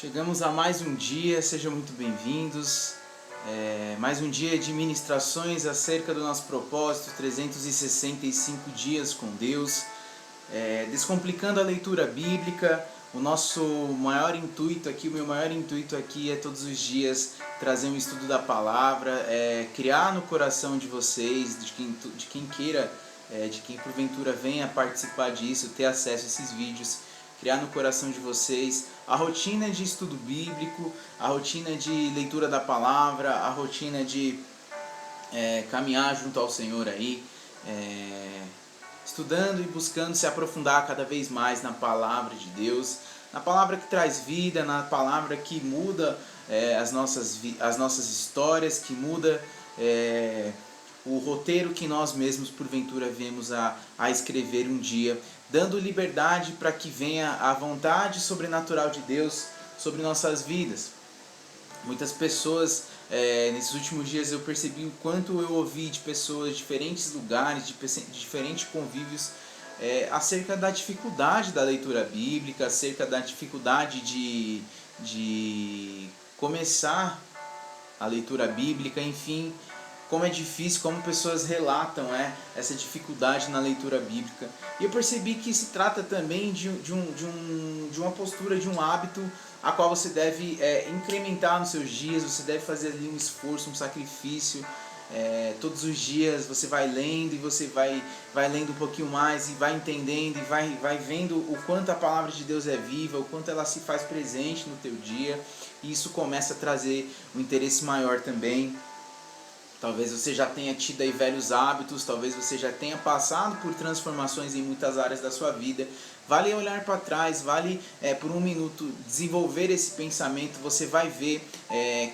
Chegamos a mais um dia, sejam muito bem-vindos. Mais um dia de ministrações acerca do nosso propósito, 365 dias com Deus. Descomplicando a leitura bíblica, o meu maior intuito aqui é todos os dias trazer um estudo da palavra, criar no coração de vocês, de quem queira, de quem porventura venha participar disso, ter acesso a esses vídeos, criar no coração de vocês a rotina de estudo bíblico, a rotina de leitura da palavra, a rotina de caminhar junto ao Senhor aí, estudando e buscando se aprofundar cada vez mais na palavra de Deus, na palavra que traz vida, na palavra que muda as nossas histórias, que muda o roteiro que nós mesmos porventura viemos a escrever um dia, dando liberdade para que venha a vontade sobrenatural de Deus sobre nossas vidas. Muitas pessoas, nesses últimos dias eu percebi o quanto eu ouvi de pessoas de diferentes lugares, de diferentes convívios, acerca da dificuldade da leitura bíblica, acerca da dificuldade de começar a leitura bíblica, enfim, como é difícil, como pessoas relatam essa dificuldade na leitura bíblica. E eu percebi que se trata também de uma postura, de um hábito a qual você deve incrementar nos seus dias, você deve fazer ali um esforço, um sacrifício. Todos os dias você vai lendo e você vai lendo um pouquinho mais e vai entendendo e vai vendo o quanto a palavra de Deus é viva, o quanto ela se faz presente no teu dia, e isso começa a trazer um interesse maior também. Talvez você já tenha tido aí velhos hábitos, talvez você já tenha passado por transformações em muitas áreas da sua vida. Vale olhar para trás, vale por um minuto desenvolver esse pensamento. Você vai ver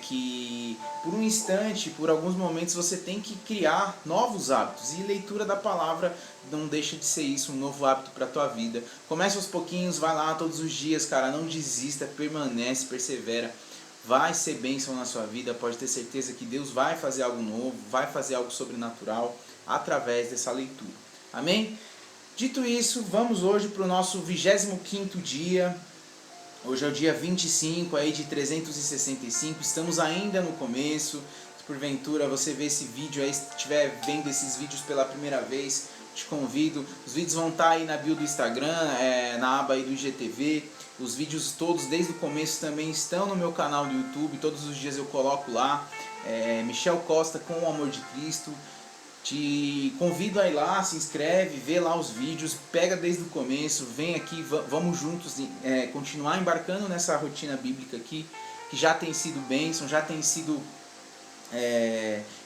que por um instante, por alguns momentos, você tem que criar novos hábitos. E leitura da palavra não deixa de ser isso, um novo hábito para a tua vida. Começa aos pouquinhos, vai lá todos os dias, cara, não desista, permanece, persevera. Vai ser bênção na sua vida, pode ter certeza que Deus vai fazer algo novo, vai fazer algo sobrenatural através dessa leitura. Amém? Dito isso, vamos hoje para o nosso 25º dia. Hoje é o dia 25 aí de 365, estamos ainda no começo. Se porventura você vê esse vídeo aí, se estiver vendo esses vídeos pela primeira vez, te convido. Os vídeos vão estar aí na bio do Instagram, na aba aí do IGTV. Os vídeos todos, desde o começo, também estão no meu canal do YouTube. Todos os dias eu coloco lá, Michel Costa com o Amor de Cristo. Te convido a ir lá, se inscreve, vê lá os vídeos, pega desde o começo, vem aqui, vamos juntos continuar embarcando nessa rotina bíblica aqui, que já tem sido bênção, já tem sido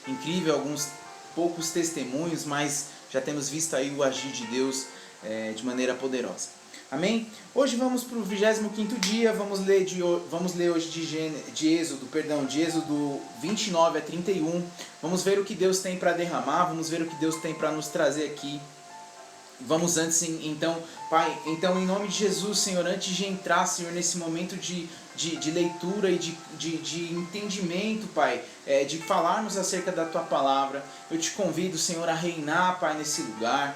incrível, alguns poucos testemunhos, mas já temos visto aí o agir de Deus de maneira poderosa. Amém? Hoje vamos para o 25º dia, vamos ler hoje de Êxodo 29 a 31. Vamos ver o que Deus tem para derramar, vamos ver o que Deus tem para nos trazer aqui. Vamos antes, então, Pai, então em nome de Jesus, Senhor, antes de entrar, Senhor, nesse momento de leitura e de entendimento, Pai, de falarmos acerca da Tua Palavra, eu te convido, Senhor, a reinar, Pai, nesse lugar.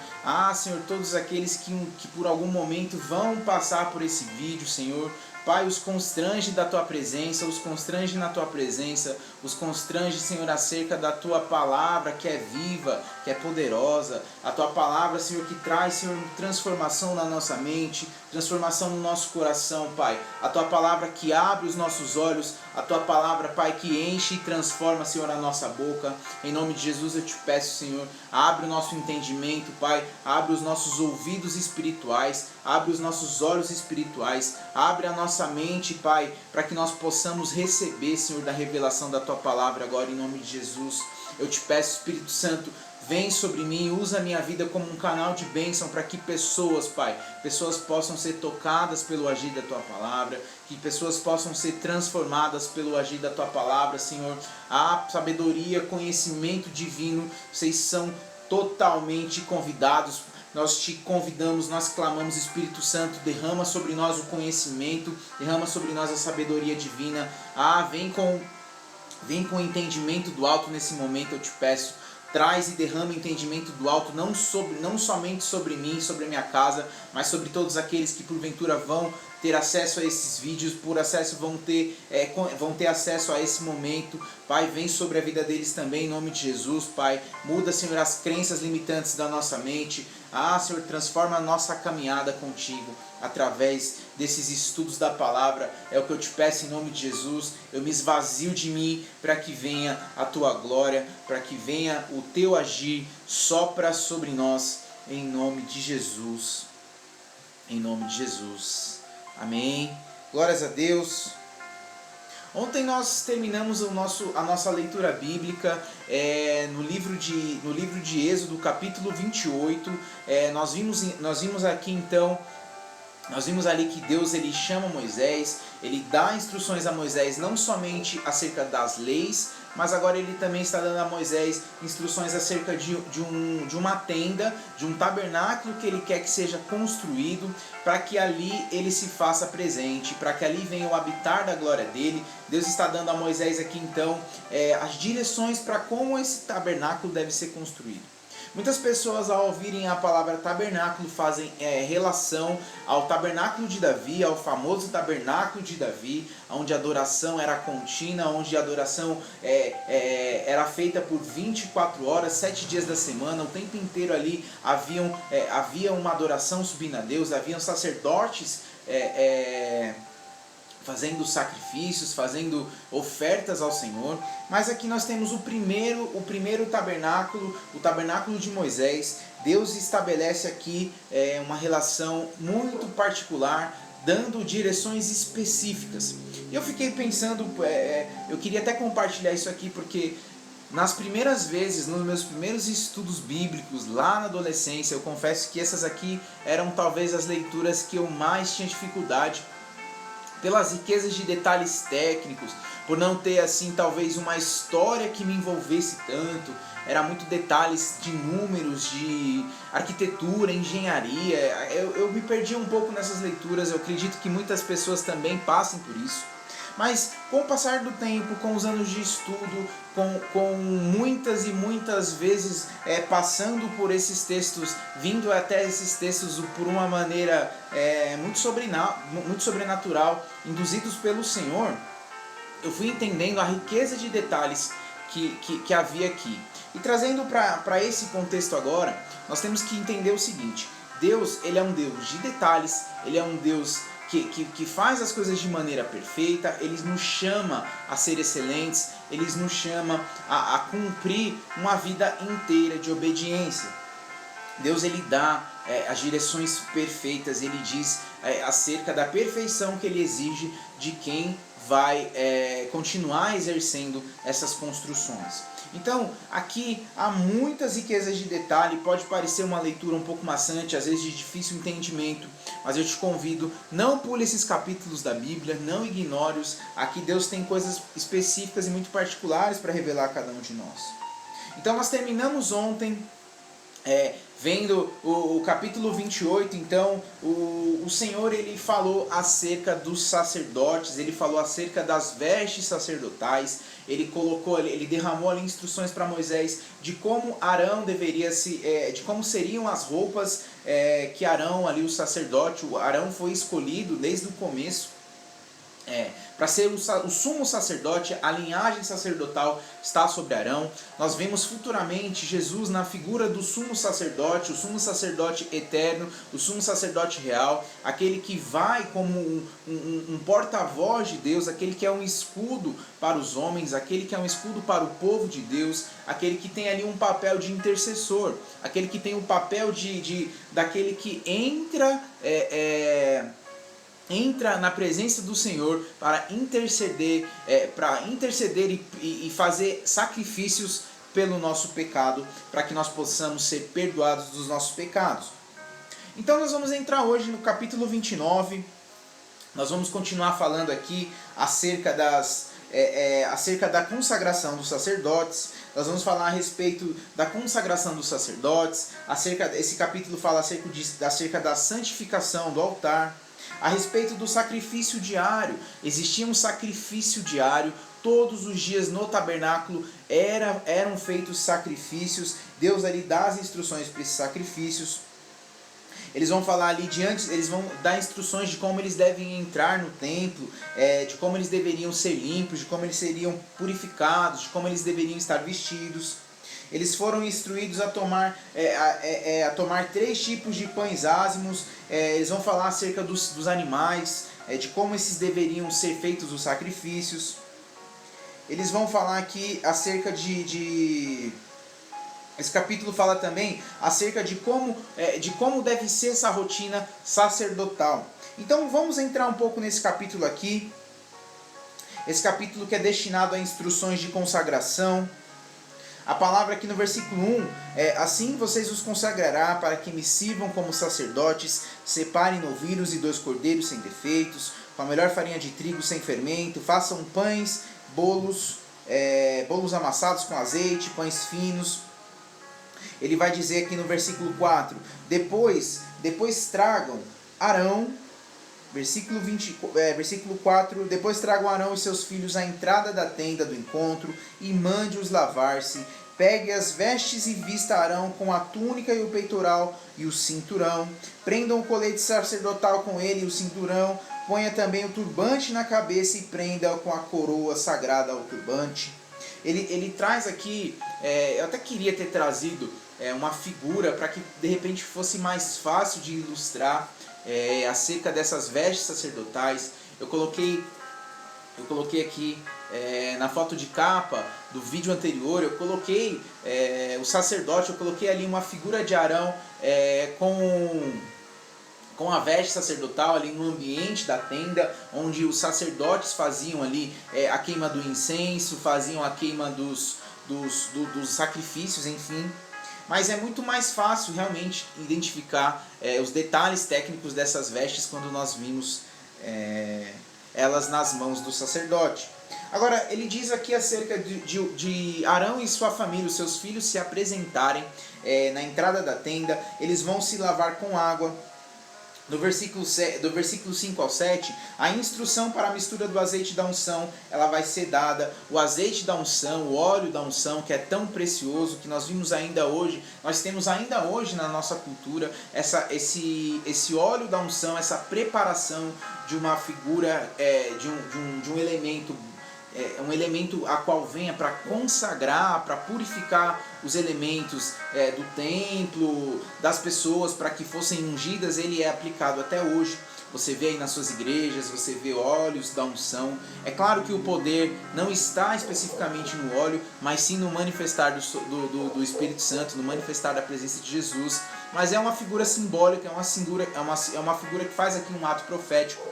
Senhor, todos aqueles que por algum momento vão passar por esse vídeo, Senhor, Pai, os constrange da Tua presença, os constrange na Tua presença, os constrange, Senhor, acerca da Tua Palavra que é viva, que é poderosa, a Tua Palavra, Senhor, que traz, Senhor, transformação na nossa mente, transformação no nosso coração, Pai, a Tua Palavra que abre os nossos olhos, a Tua Palavra, Pai, que enche e transforma, Senhor, a nossa boca. Em nome de Jesus eu te peço, Senhor, abre o nosso entendimento, Pai, abre os nossos ouvidos espirituais, abre os nossos olhos espirituais, abre a nossa mente, Pai, para que nós possamos receber, Senhor, da revelação da Tua Palavra agora, em nome de Jesus. Eu te peço, Espírito Santo, vem sobre mim, usa a minha vida como um canal de bênção para que pessoas, Pai, pessoas possam ser tocadas pelo agir da Tua Palavra, que pessoas possam ser transformadas pelo agir da Tua Palavra, Senhor. A sabedoria, conhecimento divino, vocês são totalmente convidados. Nós te convidamos, nós clamamos, Espírito Santo, derrama sobre nós o conhecimento, derrama sobre nós a sabedoria divina. Vem com o entendimento do alto nesse momento, eu te peço. traz e derrama entendimento do alto, não somente sobre mim, sobre a minha casa, mas sobre todos aqueles que porventura vão ter acesso a esses vídeos, vão ter acesso a esse momento. Pai, vem sobre a vida deles também, em nome de Jesus, Pai. Muda, Senhor, as crenças limitantes da nossa mente. Senhor, transforma a nossa caminhada contigo através desses estudos da palavra. É o que eu te peço em nome de Jesus. Eu me esvazio de mim para que venha a tua glória, para que venha o teu agir, sopra sobre nós, em nome de Jesus. Em nome de Jesus. Amém. Glórias a Deus. Ontem nós terminamos a nossa leitura bíblica no livro de Êxodo, capítulo 28. Nós vimos aqui então, nós vimos ali que Deus ele chama Moisés, ele dá instruções a Moisés não somente acerca das leis, mas agora ele também está dando a Moisés instruções acerca de uma tenda, de um tabernáculo que ele quer que seja construído, para que ali ele se faça presente, para que ali venha o habitar da glória dele. Deus está dando a Moisés aqui então as direções para como esse tabernáculo deve ser construído. Muitas pessoas, ao ouvirem a palavra tabernáculo, fazem relação ao tabernáculo de Davi, ao famoso tabernáculo de Davi, onde a adoração era contínua, onde a adoração era feita por 24 horas, 7 dias da semana, o tempo inteiro ali havia uma adoração subindo a Deus, haviam sacerdotes fazendo sacrifícios, fazendo ofertas ao Senhor. Mas aqui nós temos o primeiro tabernáculo, o tabernáculo de Moisés. Deus estabelece aqui uma relação muito particular, dando direções específicas. E eu fiquei pensando, eu queria até compartilhar isso aqui, porque nas primeiras vezes, nos meus primeiros estudos bíblicos, lá na adolescência, eu confesso que essas aqui eram talvez as leituras que eu mais tinha dificuldade, pelas riquezas de detalhes técnicos, por não ter assim talvez uma história que me envolvesse tanto. Era muito detalhes de números, de arquitetura, engenharia. Eu me perdi um pouco nessas leituras. Eu acredito que muitas pessoas também passem por isso. Mas com o passar do tempo, com os anos de estudo, com muitas e muitas vezes passando por esses textos, vindo até esses textos por uma maneira muito sobrenatural, induzidos pelo Senhor, eu fui entendendo a riqueza de detalhes que havia aqui. E trazendo para esse contexto agora, nós temos que entender o seguinte: Deus, ele é um Deus de detalhes, ele é um Deus que faz as coisas de maneira perfeita. Ele nos chama a ser excelentes, Ele nos chama a cumprir uma vida inteira de obediência. Deus ele dá as direções perfeitas, Ele diz acerca da perfeição que Ele exige de quem vai continuar exercendo essas construções. Então, aqui há muitas riquezas de detalhe, pode parecer uma leitura um pouco maçante, às vezes de difícil entendimento, mas eu te convido, não pule esses capítulos da Bíblia, não ignore-os. Aqui Deus tem coisas específicas e muito particulares para revelar a cada um de nós. Então, nós terminamos ontem vendo o capítulo 28, então o Senhor ele falou acerca dos sacerdotes, ele falou acerca das vestes sacerdotais, ele derramou ali instruções para Moisés de como Arão de como seriam as roupas que Arão ali, o sacerdote, Arão foi escolhido desde o começo. Para ser o sumo sacerdote, a linhagem sacerdotal está sobre Arão. Nós vemos futuramente Jesus na figura do sumo sacerdote, o sumo sacerdote eterno, o sumo sacerdote real, aquele que vai como um porta-voz de Deus, aquele que é um escudo para os homens, aquele que é um escudo para o povo de Deus, aquele que tem ali um papel de intercessor, aquele que tem o papel daquele que entra na presença do Senhor para interceder e fazer sacrifícios pelo nosso pecado, para que nós possamos ser perdoados dos nossos pecados. Então nós vamos entrar hoje no capítulo 29, nós vamos continuar falando aqui acerca da consagração dos sacerdotes. Nós vamos falar a respeito da consagração dos sacerdotes, esse capítulo fala acerca da santificação do altar, a respeito do sacrifício diário. Existia um sacrifício diário todos os dias no tabernáculo eram feitos sacrifícios. Deus ali dá as instruções para esses sacrifícios. Eles vão falar ali eles vão dar instruções de como eles devem entrar no templo, de como eles deveriam ser limpos, de como eles seriam purificados, de como eles deveriam estar vestidos. Eles foram instruídos a tomar 3 tipos de pães ázimos. Eles vão falar acerca dos animais, de como esses deveriam ser feitos os sacrifícios. Eles vão falar aqui acerca esse capítulo fala também acerca de como deve ser essa rotina sacerdotal. Então vamos entrar um pouco nesse capítulo aqui. Esse capítulo que é destinado a instruções de consagração. A palavra aqui no versículo 1 é: assim vocês os consagrará para que me sirvam como sacerdotes, separem novilhos e 2 cordeiros sem defeitos, com a melhor farinha de trigo sem fermento, façam pães, bolos amassados com azeite, pães finos. Ele vai dizer aqui no versículo 4, depois tragam Arão, versículo 4, depois tragam Arão e seus filhos à entrada da tenda do encontro e mande-os lavar-se. Pegue as vestes e vista Arão com a túnica e o peitoral e o cinturão. Prendam o colete sacerdotal com ele e o cinturão. Ponha também o turbante na cabeça e prenda-o com a coroa sagrada ao turbante. Ele traz aqui, eu até queria ter trazido uma figura para que de repente fosse mais fácil de ilustrar acerca dessas vestes sacerdotais. Eu coloquei aqui na foto de capa do vídeo anterior, eu coloquei o sacerdote, eu coloquei ali uma figura de Arão com a veste sacerdotal ali no ambiente da tenda, onde os sacerdotes faziam ali a queima do incenso, faziam a queima dos sacrifícios, enfim. Mas é muito mais fácil realmente identificar os detalhes técnicos dessas vestes quando nós vimos elas nas mãos do sacerdote. Agora, ele diz aqui acerca de Arão e sua família, os seus filhos se apresentarem na entrada da tenda, eles vão se lavar com água. Do versículo 5 ao 7, a instrução para a mistura do azeite da unção, ela vai ser dada. O azeite da unção, o óleo da unção, que é tão precioso, que nós vimos ainda hoje, nós temos ainda hoje na nossa cultura, esse óleo da unção, essa preparação de uma figura, de um elemento, um elemento a qual venha para consagrar, para purificar os elementos do templo, das pessoas, para que fossem ungidas. Ele é aplicado até hoje. Você vê aí nas suas igrejas, você vê óleos da unção. É claro que o poder não está especificamente no óleo, mas sim no manifestar do Espírito Santo, no manifestar da presença de Jesus. Mas é uma figura simbólica, é uma figura que faz aqui um ato profético.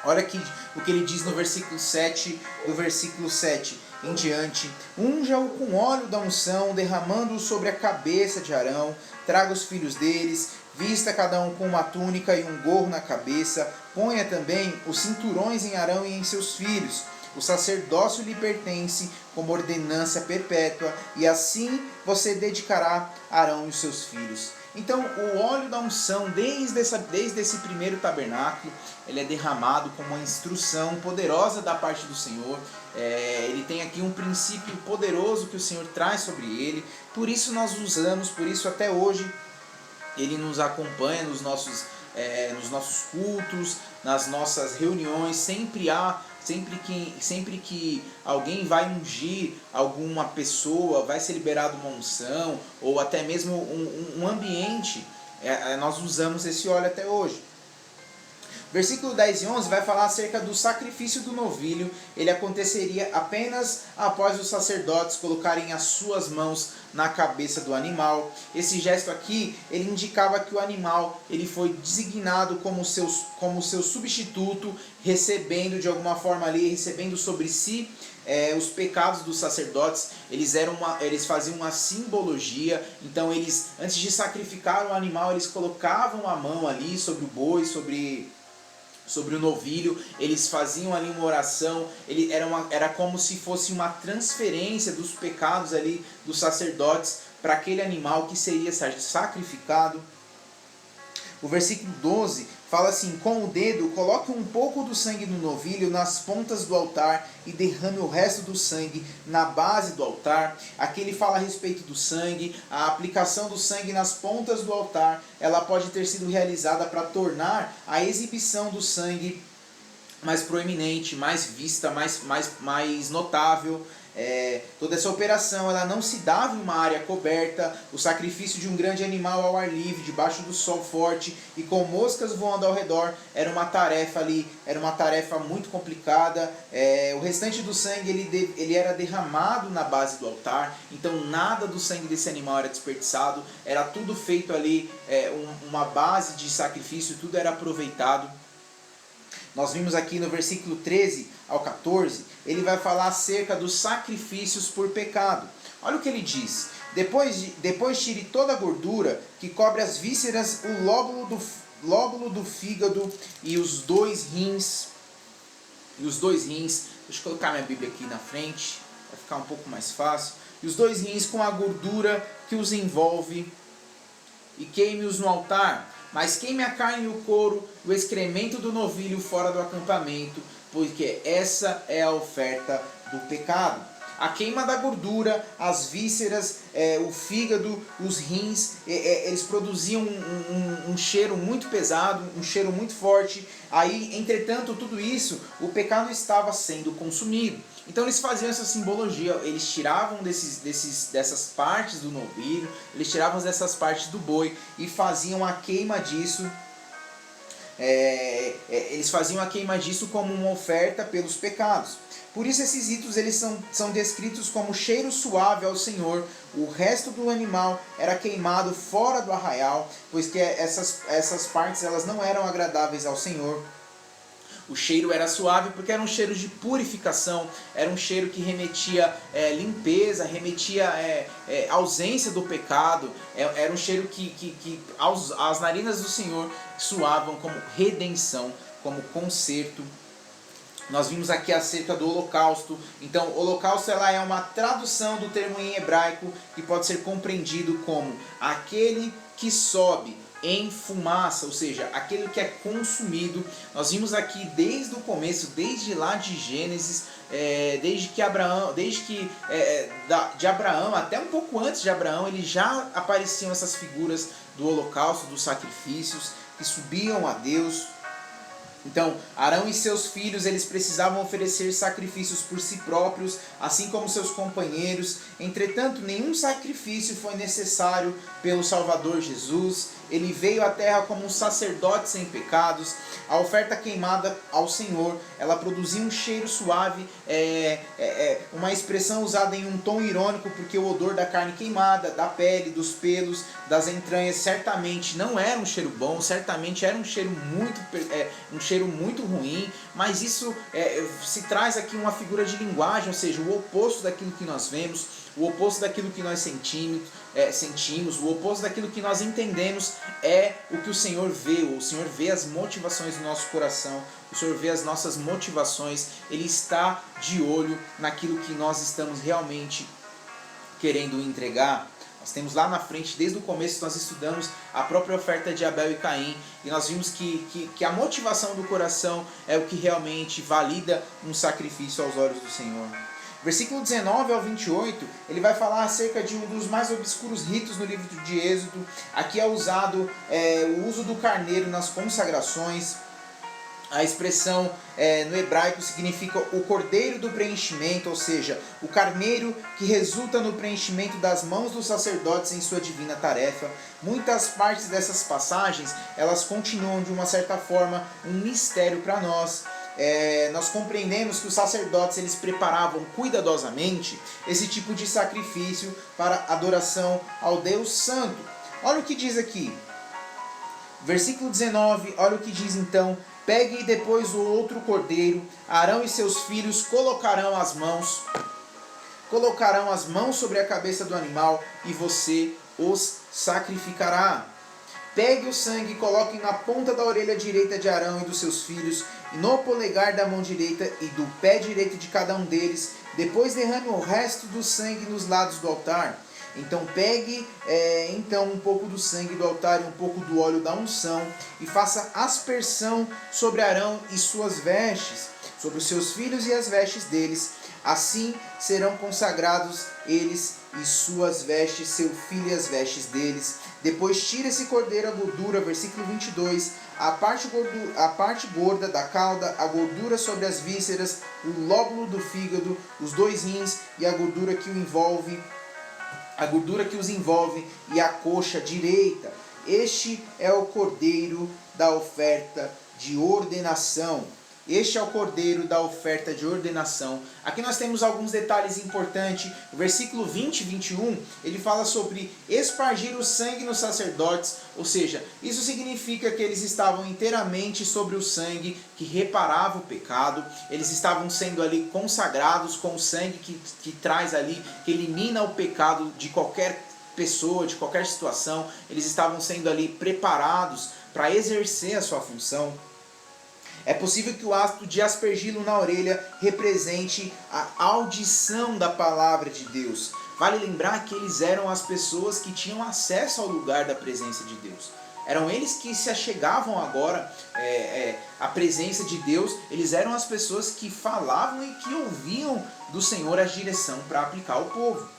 Olha aqui o que ele diz no versículo 7, do versículo 7 em diante. Unja-o com óleo da unção, derramando-o sobre a cabeça de Arão. Traga os filhos deles, vista cada um com uma túnica e um gorro na cabeça. Ponha também os cinturões em Arão e em seus filhos. O sacerdócio lhe pertence como ordenança perpétua, e assim você dedicará Arão e os seus filhos. Então, o óleo da unção, desde esse primeiro tabernáculo, ele é derramado como uma instrução poderosa da parte do Senhor. Ele tem aqui um princípio poderoso que o Senhor traz sobre ele. Por isso nós usamos, por isso até hoje ele nos acompanha nos nossos cultos, nas nossas reuniões. Sempre que alguém vai ungir alguma pessoa, vai ser liberado uma unção, ou até mesmo um ambiente, nós usamos esse óleo até hoje. Versículo 10 e 11 vai falar acerca do sacrifício do novilho. Ele aconteceria apenas após os sacerdotes colocarem as suas mãos na cabeça do animal. Esse gesto aqui, ele indicava que o animal ele foi designado como seu substituto, recebendo de alguma forma ali, recebendo sobre si os pecados dos sacerdotes. Eles faziam uma simbologia. Então eles, antes de sacrificar o animal, eles colocavam a mão ali sobre o boi, sobre o novilho, eles faziam ali uma oração. Era como se fosse uma transferência dos pecados ali dos sacerdotes para aquele animal que seria sacrificado. O versículo 12 fala assim: com o dedo coloque um pouco do sangue do novilho nas pontas do altar e derrame o resto do sangue na base do altar. Aqui ele fala a respeito do sangue. A aplicação do sangue nas pontas do altar, ela pode ter sido realizada para tornar a exibição do sangue mais proeminente, mais vista, mais notável. Toda essa operação ela não se dava em uma área coberta. O sacrifício de um grande animal ao ar livre, debaixo do sol forte e com moscas voando ao redor, era uma tarefa ali, era uma tarefa muito complicada. O restante do sangue ele era derramado na base do altar, então nada do sangue desse animal era desperdiçado, era tudo feito ali, uma base de sacrifício, tudo era aproveitado. Nós vimos aqui no versículo 13 ao 14, ele vai falar acerca dos sacrifícios por pecado. Olha o que ele diz: depois tire toda a gordura que cobre as vísceras, o lóbulo do fígado e os dois rins. Deixa eu colocar minha Bíblia aqui na frente, vai ficar um pouco mais fácil. E os dois rins com a gordura que os envolve, e queime-os no altar. Mas queime a carne e o couro, o excremento do novilho fora do acampamento, porque essa é a oferta do pecado. A queima da gordura, as vísceras, o fígado, os rins, eles produziam um cheiro muito pesado, um cheiro muito forte. Aí, entretanto, tudo isso, o pecado estava sendo consumido. Então eles faziam essa simbologia, eles tiravam dessas partes do novilho, eles tiravam dessas partes do boi e faziam a queima disso. Eles faziam a queima disso como uma oferta pelos pecados. Por isso esses ritos eles são descritos como cheiro suave ao Senhor. O resto do animal era queimado fora do arraial, pois que essas partes elas não eram agradáveis ao Senhor. O cheiro era suave porque era um cheiro de purificação, era um cheiro que remetia limpeza, remetia ausência do pecado, era um cheiro que as narinas do Senhor soavam como redenção, como conserto. Nós vimos aqui acerca do holocausto. Então, o holocausto ela é uma tradução do termo em hebraico que pode ser compreendido como aquele que sobe em fumaça, ou seja, aquele que é consumido. Nós vimos aqui desde o começo, desde lá de Gênesis, de Abraão, até um pouco antes de Abraão, ele já apareciam essas figuras do holocausto, dos sacrifícios que subiam a Deus. Então, Arão e seus filhos, eles precisavam oferecer sacrifícios por si próprios, assim como seus companheiros. Entretanto, nenhum sacrifício foi necessário pelo Salvador Jesus. Ele veio à terra como um sacerdote sem pecados. A oferta queimada ao Senhor, ela produzia um cheiro suave, uma expressão usada em um tom irônico, porque o odor da carne queimada, da pele, dos pelos, das entranhas, certamente não era um cheiro bom, certamente era um cheiro muito ruim, mas isso se traz aqui uma figura de linguagem, ou seja, o oposto daquilo que nós vemos, o oposto daquilo que nós sentimos, o oposto daquilo que nós entendemos é o que o Senhor vê. O Senhor vê as motivações do nosso coração, o Senhor vê as nossas motivações, Ele está de olho naquilo que nós estamos realmente querendo entregar. Nós temos lá na frente, desde o começo, nós estudamos a própria oferta de Abel e Caim, e nós vimos que a motivação do coração é o que realmente valida um sacrifício aos olhos do Senhor. Versículo 19 ao 28, ele vai falar acerca de um dos mais obscuros ritos no livro de Êxodo. Aqui é usado o uso do carneiro nas consagrações. A expressão no hebraico significa o cordeiro do preenchimento, ou seja, o carneiro que resulta no preenchimento das mãos dos sacerdotes em sua divina tarefa. Muitas partes dessas passagens, elas continuam de uma certa forma um mistério para nós. Nós compreendemos que os sacerdotes eles preparavam cuidadosamente esse tipo de sacrifício para adoração ao Deus Santo. Olha o que diz aqui, versículo 19, olha o que diz então: pegue depois o outro cordeiro, Arão e seus filhos colocarão as mãos sobre a cabeça do animal e você os sacrificará. Pegue o sangue e coloque na ponta da orelha direita de Arão e dos seus filhos, e no polegar da mão direita e do pé direito de cada um deles. Depois derrame o resto do sangue nos lados do altar. Então pegue então um pouco do sangue do altar e um pouco do óleo da unção e faça aspersão sobre Arão e suas vestes, sobre os seus filhos e as vestes deles. Assim serão consagrados eles e suas vestes, seu filho e as vestes deles. Depois tira esse cordeiro a gordura, versículo 22, a parte gorda da cauda, a gordura sobre as vísceras, o lóbulo do fígado, os 2 rins e a gordura que os envolve e a coxa direita. Este é o cordeiro da oferta de ordenação. Este é o cordeiro da oferta de ordenação. Aqui nós temos alguns detalhes importantes. O versículo 20 e 21, ele fala sobre espargir o sangue nos sacerdotes. Ou seja, isso significa que eles estavam inteiramente sobre o sangue que reparava o pecado. Eles estavam sendo ali consagrados com o sangue que traz ali, que elimina o pecado de qualquer pessoa, de qualquer situação. Eles estavam sendo ali preparados para exercer a sua função. É possível que o ato de aspergi-lo na orelha represente a audição da palavra de Deus. Vale lembrar que eles eram as pessoas que tinham acesso ao lugar da presença de Deus. Eram eles que se achegavam agora à presença de Deus. Eles eram as pessoas que falavam e que ouviam do Senhor a direção para aplicar ao povo.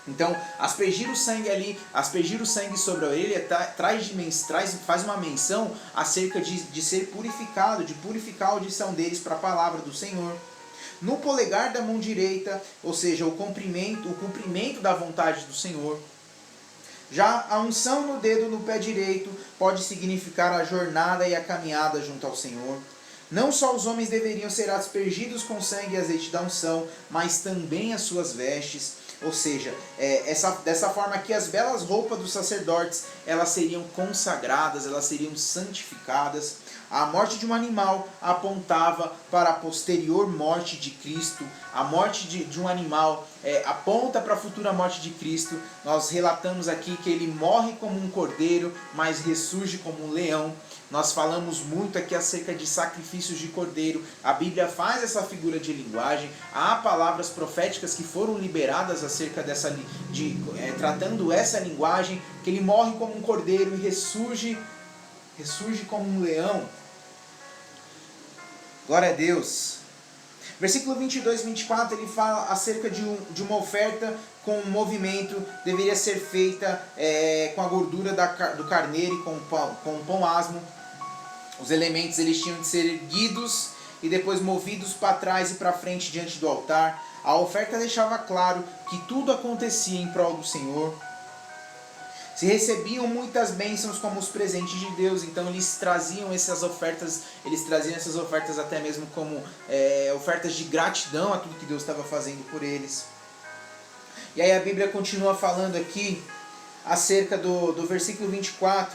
Então, aspergir o sangue ali, aspergir o sangue sobre a orelha faz uma menção acerca de ser purificado, de purificar a audição deles para a palavra do Senhor. No polegar da mão direita, ou seja, o cumprimento da vontade do Senhor. Já a unção no dedo no pé direito pode significar a jornada e a caminhada junto ao Senhor. Não só os homens deveriam ser aspergidos com sangue e azeite da unção, mas também as suas vestes. Ou seja, dessa forma que as belas roupas dos sacerdotes, elas seriam consagradas, elas seriam santificadas. A morte de um animal apontava para a posterior morte de Cristo. A morte de um animal aponta para a futura morte de Cristo. Nós relatamos aqui que ele morre como um cordeiro, mas ressurge como um leão. Nós falamos muito aqui acerca de sacrifícios de cordeiro. A Bíblia faz essa figura de linguagem. Há palavras proféticas que foram liberadas acerca tratando essa linguagem, que ele morre como um cordeiro e ressurge como um leão. Glória a Deus. Versículo 22 e 24, ele fala acerca de uma oferta com movimento, deveria ser feita com a gordura do carneiro e com o pão asmo. Os elementos eles tinham de ser erguidos e depois movidos para trás e para frente diante do altar. A oferta deixava claro que tudo acontecia em prol do Senhor. Se recebiam muitas bênçãos como os presentes de Deus, então eles traziam essas ofertas até mesmo como ofertas de gratidão a tudo que Deus estava fazendo por eles. E aí a Bíblia continua falando aqui acerca do versículo 24.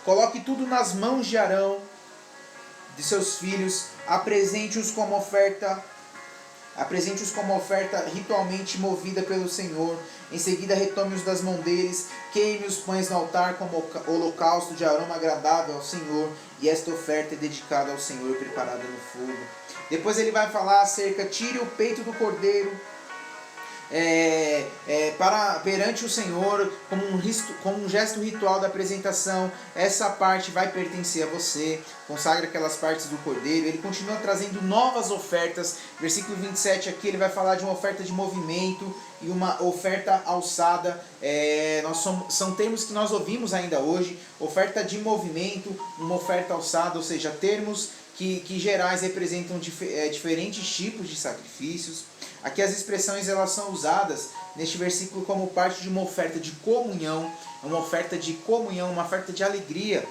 Coloque tudo nas mãos de Arão, de seus filhos, apresente-os como oferta ritualmente movida pelo Senhor. Em seguida retome-os das mãos deles, queime os pães no altar como holocausto de aroma agradável ao Senhor, e esta oferta é dedicada ao Senhor, preparada no fogo. Depois ele vai falar acerca, tire o peito do cordeiro perante o Senhor como um gesto ritual da apresentação. Essa parte vai pertencer a você. Consagre aquelas partes do cordeiro. Ele continua trazendo novas ofertas. Versículo 27 aqui ele vai falar de uma oferta de movimento e uma oferta alçada. São termos que nós ouvimos ainda hoje. Oferta de movimento, uma oferta alçada, ou seja, termos que gerais representam diferentes tipos de sacrifícios. Aqui as expressões elas são usadas neste versículo como parte de uma oferta de comunhão, uma oferta de alegria.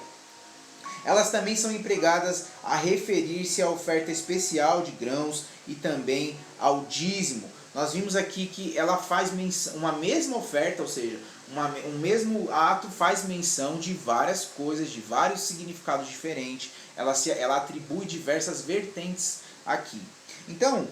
Elas também são empregadas a referir-se à oferta especial de grãos e também ao dízimo. Nós vimos aqui que ela faz menção, uma mesma oferta, ou seja, um mesmo ato faz menção de várias coisas, de vários significados diferentes. Ela atribui diversas vertentes aqui. Então,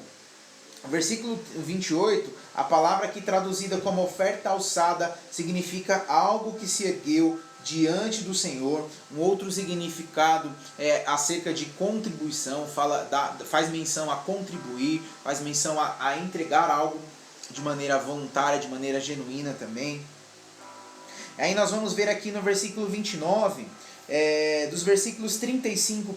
versículo 28, a palavra aqui traduzida como oferta alçada significa algo que se ergueu diante do Senhor. Um outro significado é acerca de contribuição, faz menção a contribuir, faz menção a entregar algo de maneira voluntária, de maneira genuína também. Aí nós vamos ver aqui no versículo 29, dos versículos 35,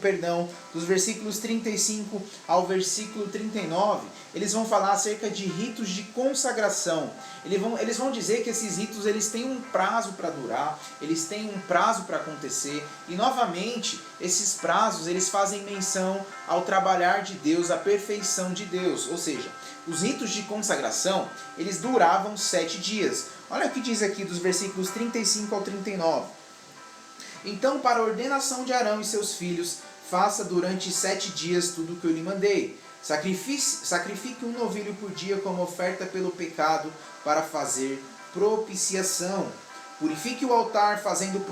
dos versículos 35 ao versículo 39, eles vão falar acerca de ritos de consagração. Eles vão dizer que esses ritos eles têm um prazo para durar, eles têm um prazo para acontecer, e novamente esses prazos eles fazem menção ao trabalhar de Deus, à perfeição de Deus. Ou seja, os ritos de consagração eles duravam 7 dias. Olha o que diz aqui dos versículos 35 ao 39. Então, para a ordenação de Arão e seus filhos, faça durante 7 dias tudo o que eu lhe mandei. Sacrifique um novilho por dia como oferta pelo pecado para fazer propiciação. Purifique o altar fazendo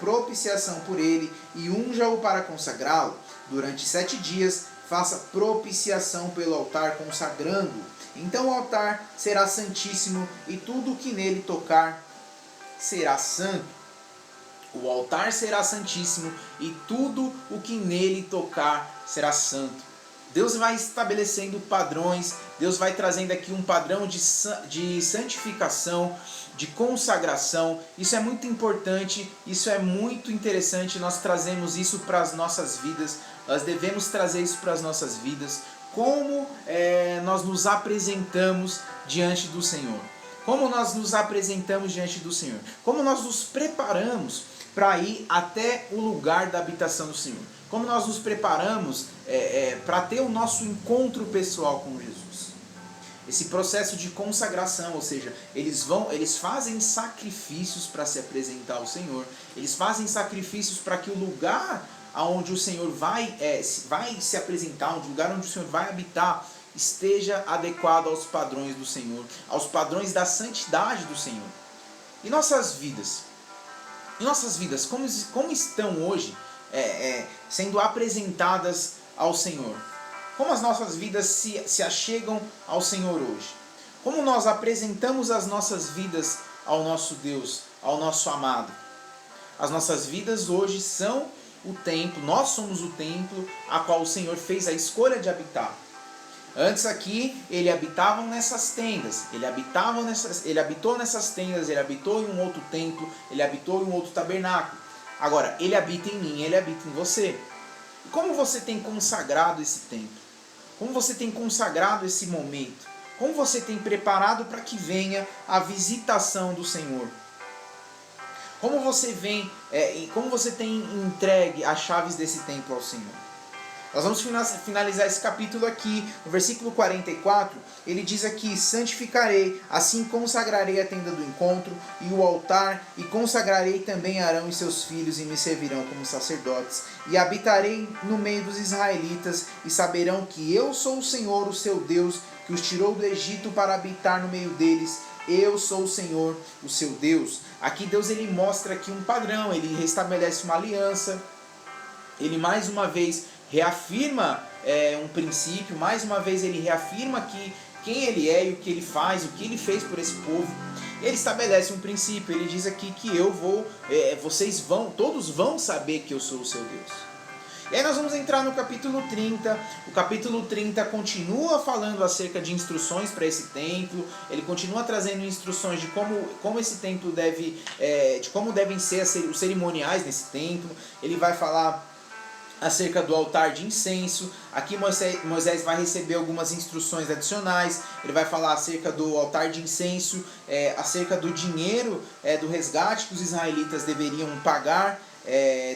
propiciação por ele e unja-o para consagrá-lo. Durante 7 dias, faça propiciação pelo altar consagrando-o. Então o altar será santíssimo e tudo o que nele tocar será santo. O altar será santíssimo e tudo o que nele tocar será santo. Deus vai estabelecendo padrões, Deus vai trazendo aqui um padrão de santificação, de consagração. Isso é muito importante, isso é muito interessante, nós trazemos isso para as nossas vidas, nós devemos trazer isso para as nossas vidas. Como nós nos apresentamos diante do Senhor. Como nós nos apresentamos diante do Senhor. Como nós nos preparamos para ir até o lugar da habitação do Senhor. Como nós nos preparamos para ter o nosso encontro pessoal com Jesus. Esse processo de consagração, ou seja, eles fazem sacrifícios para se apresentar ao Senhor. Eles fazem sacrifícios para que o lugar aonde o Senhor vai se apresentar, o lugar onde o Senhor vai habitar, esteja adequado aos padrões do Senhor, aos padrões da santidade do Senhor. E nossas vidas? Como estão hoje sendo apresentadas ao Senhor? Como as nossas vidas se achegam ao Senhor hoje? Como nós apresentamos as nossas vidas ao nosso Deus, ao nosso amado? As nossas vidas hoje são o templo, nós somos o templo a qual o Senhor fez a escolha de habitar. Antes aqui, ele habitava nessas tendas, ele habitou nessas tendas, ele habitou em um outro templo, ele habitou em um outro tabernáculo. Agora, ele habita em mim, ele habita em você. E como você tem consagrado esse templo? Como você tem consagrado esse momento? Como você tem preparado para que venha a visitação do Senhor? Como você tem entregue as chaves desse templo ao Senhor? Nós vamos finalizar esse capítulo aqui, no versículo 44, ele diz aqui: santificarei, assim consagrarei a tenda do encontro e o altar, e consagrarei também Arão e seus filhos, e me servirão como sacerdotes, e habitarei no meio dos israelitas, e saberão que eu sou o Senhor, o seu Deus, que os tirou do Egito para habitar no meio deles. Eu sou o Senhor, o seu Deus. Aqui Deus ele mostra aqui um padrão, ele restabelece uma aliança, ele mais uma vez reafirma um princípio, mais uma vez ele reafirma quem ele é e o que ele faz, o que ele fez por esse povo. Ele estabelece um princípio, ele diz aqui que todos vão saber que eu sou o seu Deus. E aí nós vamos entrar no capítulo 30, o capítulo 30 continua falando acerca de instruções para esse templo, ele continua trazendo instruções de como esse templo de como devem ser os cerimoniais nesse templo, ele vai falar acerca do altar de incenso. Aqui Moisés vai receber algumas instruções adicionais, ele vai falar acerca do altar de incenso, acerca do dinheiro do resgate que os israelitas deveriam pagar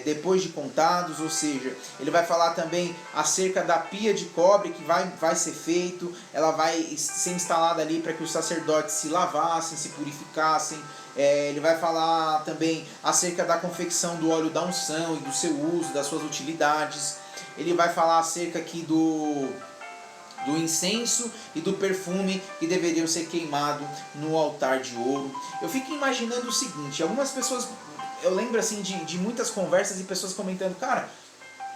depois de contados, ou seja, ele vai falar também acerca da pia de cobre que vai ser feito, ela vai ser instalada ali para que os sacerdotes se lavassem, se purificassem. Ele vai falar também acerca da confecção do óleo da unção e do seu uso, das suas utilidades. Ele vai falar acerca aqui do incenso e do perfume que deveriam ser queimados no altar de ouro. Eu fico imaginando o seguinte, algumas pessoas, eu lembro assim de muitas conversas e pessoas comentando, cara,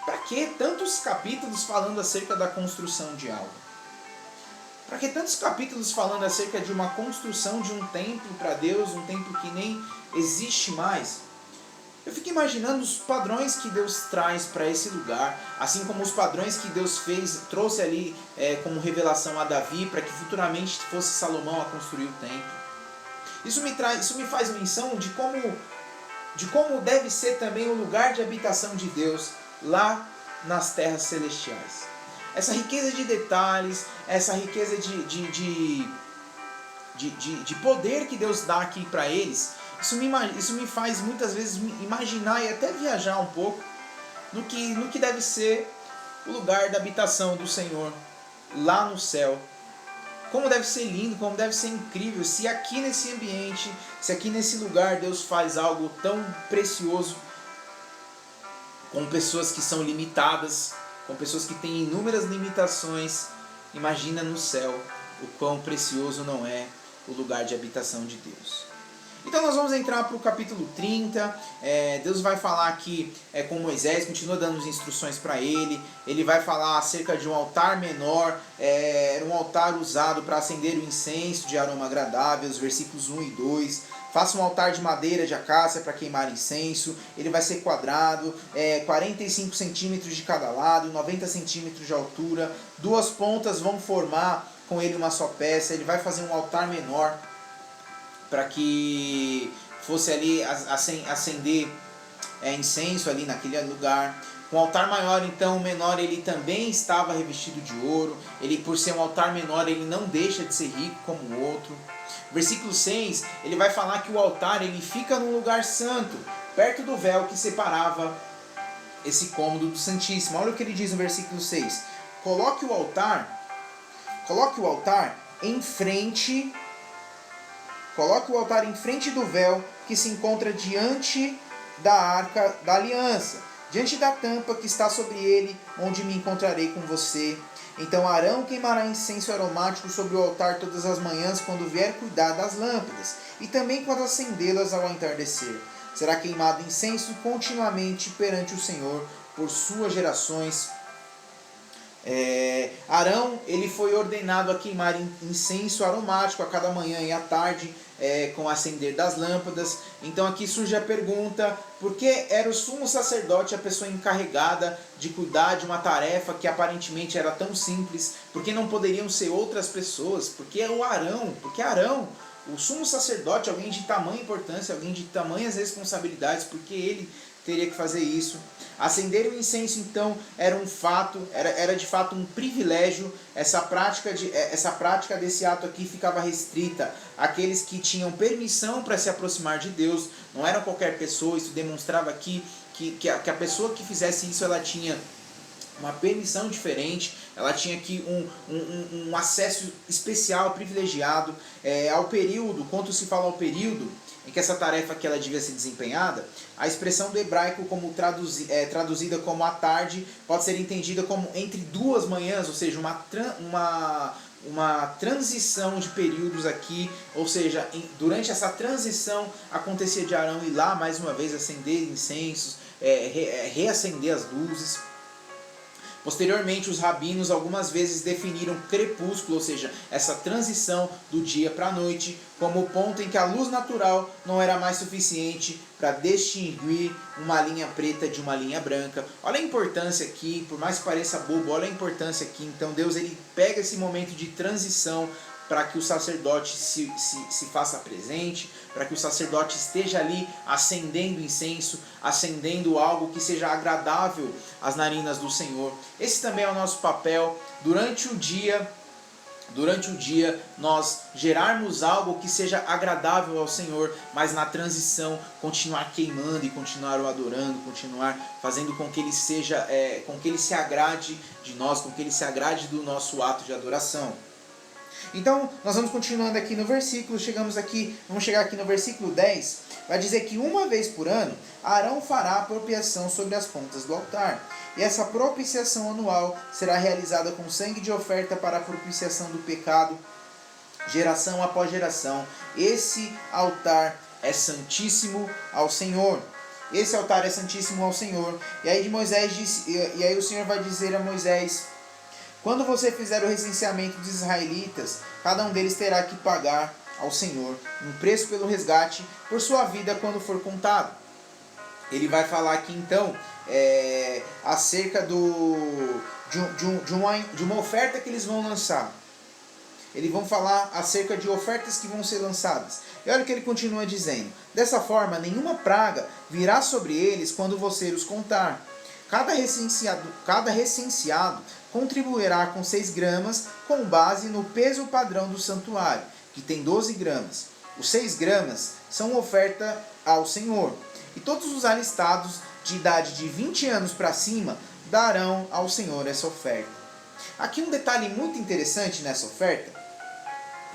para que tantos capítulos falando acerca da construção de algo? Para que tantos capítulos falando acerca de uma construção de um templo para Deus, um templo que nem existe mais? Eu fico imaginando os padrões que Deus traz para esse lugar, assim como os padrões que Deus trouxe ali como revelação a Davi, para que futuramente fosse Salomão a construir o templo. Isso me faz menção de como deve ser também o lugar de habitação de Deus lá nas terras celestiais. Essa riqueza de detalhes, essa riqueza de poder que Deus dá aqui para eles, isso me faz muitas vezes imaginar e até viajar um pouco no que deve ser o lugar da habitação do Senhor lá no céu. Como deve ser lindo, como deve ser incrível, se aqui nesse ambiente, se aqui nesse lugar Deus faz algo tão precioso, com pessoas que são limitadas, com pessoas que têm inúmeras limitações. Imagina no céu o quão precioso não é o lugar de habitação de Deus. Então nós vamos entrar para o capítulo 30, Deus vai falar aqui com Moisés, continua dando as instruções para ele, ele vai falar acerca de um altar menor, era um altar usado para acender o incenso de aroma agradável, os versículos 1 e 2, faça um altar de madeira de acácia para queimar incenso, ele vai ser quadrado, 45 centímetros de cada lado, 90 centímetros de altura, duas pontas vão formar com ele uma só peça, ele vai fazer um altar menor, para que fosse ali acender incenso ali naquele lugar. Um altar maior, então, o menor ele também estava revestido de ouro. Ele, por ser um altar menor, ele não deixa de ser rico como o outro. Versículo 6, ele vai falar que o altar ele fica num lugar santo, perto do véu que separava esse cômodo do Santíssimo. Olha o que ele diz no versículo 6. Coloque o altar em frente do véu que se encontra diante da arca da aliança, diante da tampa que está sobre ele, onde me encontrarei com você. Então Arão queimará incenso aromático sobre o altar todas as manhãs, quando vier cuidar das lâmpadas, e também quando acendê-las ao entardecer. Será queimado incenso continuamente perante o Senhor por suas gerações. Arão ele foi ordenado a queimar incenso aromático a cada manhã e à tarde, com o acender das lâmpadas. Então aqui surge a pergunta: por que era o sumo sacerdote a pessoa encarregada de cuidar de uma tarefa que aparentemente era tão simples? Por que não poderiam ser outras pessoas? Por que Arão? O sumo sacerdote, alguém de tamanha importância, alguém de tamanhas responsabilidades, porque ele teria que fazer isso? Acender o incenso, então, era de fato um privilégio. Essa prática desse ato aqui ficava restrita àqueles que tinham permissão para se aproximar de Deus. Não era qualquer pessoa. Isso demonstrava aqui que a pessoa que fizesse isso, ela tinha uma permissão diferente, ela tinha aqui um acesso especial, privilegiado ao período. Quando se fala ao período em que essa tarefa aqui ela devia ser desempenhada, a expressão do hebraico como traduzida como à tarde pode ser entendida como entre duas manhãs, ou seja, uma transição de períodos aqui, ou seja, durante essa transição acontecia de Arão ir lá mais uma vez acender incensos, reacender as luzes. Posteriormente, os rabinos algumas vezes definiram crepúsculo, ou seja, essa transição do dia para a noite, como o ponto em que a luz natural não era mais suficiente para distinguir uma linha preta de uma linha branca. Olha a importância aqui, por mais que pareça bobo, olha a importância aqui. Então Deus ele pega esse momento de transição para que o sacerdote se faça presente, para que o sacerdote esteja ali acendendo incenso, acendendo algo que seja agradável às narinas do Senhor. Esse também é o nosso papel durante o dia, nós gerarmos algo que seja agradável ao Senhor, mas na transição continuar queimando e continuar o adorando, continuar fazendo com que ele seja, com que ele se agrade de nós, com que ele se agrade do nosso ato de adoração. Então, nós vamos continuando aqui no versículo, vamos chegar aqui no versículo 10, vai dizer que uma vez por ano, Arão fará a propiciação sobre as pontas do altar, e essa propiciação anual será realizada com sangue de oferta para a propiciação do pecado, geração após geração. Esse altar é santíssimo ao Senhor. Esse altar é santíssimo ao Senhor. E aí o Senhor vai dizer a Moisés: quando você fizer o recenseamento dos israelitas, cada um deles terá que pagar ao Senhor um preço pelo resgate por sua vida quando for contado. ele vai falar aqui então acerca de uma oferta que eles vão lançar. Eles vão falar acerca de ofertas que vão ser lançadas. E olha o que ele continua dizendo. Dessa forma, nenhuma praga virá sobre eles quando você os contar. Cada recenseado contribuirá com 6 gramas com base no peso padrão do santuário, que tem 12 gramas. Os 6 gramas são oferta ao Senhor. E todos os alistados de idade de 20 anos para cima darão ao Senhor essa oferta. Aqui um detalhe muito interessante nessa oferta.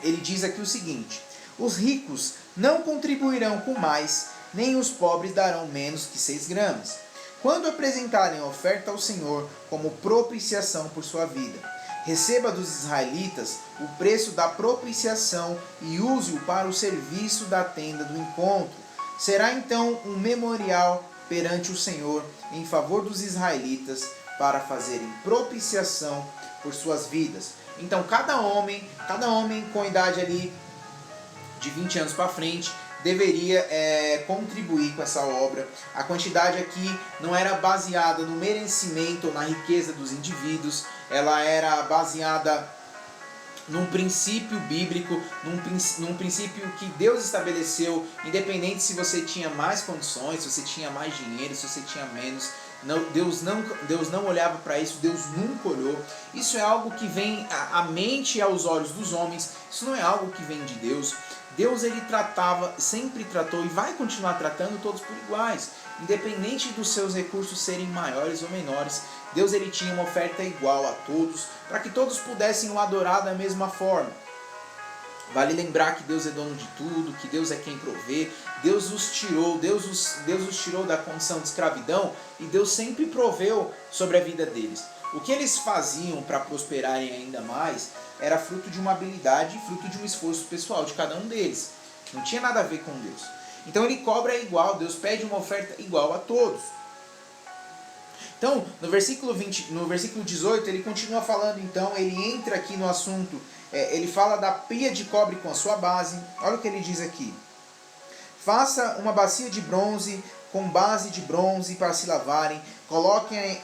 Ele diz aqui o seguinte: os ricos não contribuirão com mais, nem os pobres darão menos que 6 gramas, quando apresentarem a oferta ao Senhor como propiciação por sua vida. Receba dos israelitas o preço da propiciação e use-o para o serviço da tenda do encontro. Será então um memorial perante o Senhor em favor dos israelitas para fazerem propiciação por suas vidas. Então cada homem com idade ali de 20 anos para frente deveria contribuir com essa obra. A quantidade aqui não era baseada no merecimento ou na riqueza dos indivíduos, ela era baseada num princípio bíblico, num princípio que Deus estabeleceu, independente se você tinha mais condições, se você tinha mais dinheiro, se você tinha menos. Deus não olhava para isso, Deus nunca olhou. Isso é algo que vem à mente e aos olhos dos homens, isso não é algo que vem de Deus. Deus ele sempre tratou e vai continuar tratando todos por iguais, independente dos seus recursos serem maiores ou menores. Deus ele tinha uma oferta igual a todos, para que todos pudessem o adorar da mesma forma. Vale lembrar que Deus é dono de tudo, que Deus é quem provê. Deus os tirou da condição de escravidão e Deus sempre proveu sobre a vida deles. O que eles faziam para prosperarem ainda mais era fruto de uma habilidade, fruto de um esforço pessoal de cada um deles. Não tinha nada a ver com Deus. Então ele cobra igual, Deus pede uma oferta igual a todos. Então, no versículo 18, ele continua falando, então, ele entra aqui no assunto, ele fala da pia de cobre com a sua base. Olha o que ele diz aqui. Faça uma bacia de bronze com base de bronze para se lavarem. Coloquem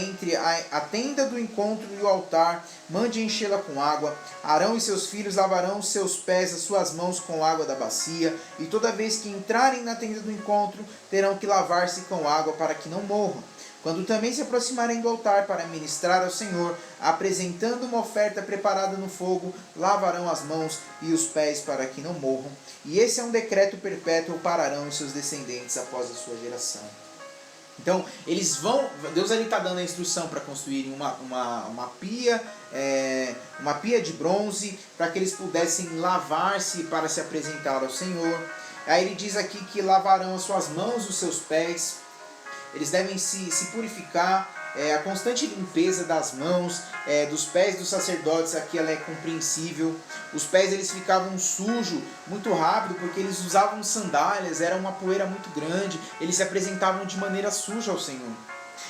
entre a tenda do encontro e o altar. Mande enchê-la com água. Arão e seus filhos lavarão os seus pés, as suas mãos com água da bacia. E toda vez que entrarem na tenda do encontro, terão que lavar-se com água para que não morram. Quando também se aproximarem do altar para ministrar ao Senhor, apresentando uma oferta preparada no fogo, lavarão as mãos e os pés para que não morram. E esse é um decreto perpétuo para Arão e seus descendentes após a sua geração. Então, Deus está dando a instrução para construírem uma pia de bronze, para que eles pudessem lavar-se para se apresentar ao Senhor. Aí ele diz aqui que lavarão as suas mãos e os seus pés. Eles devem se purificar, a constante limpeza das mãos, dos pés dos sacerdotes, aqui ela é compreensível. Os pés eles ficavam sujos muito rápido, porque eles usavam sandálias, era uma poeira muito grande, eles se apresentavam de maneira suja ao Senhor.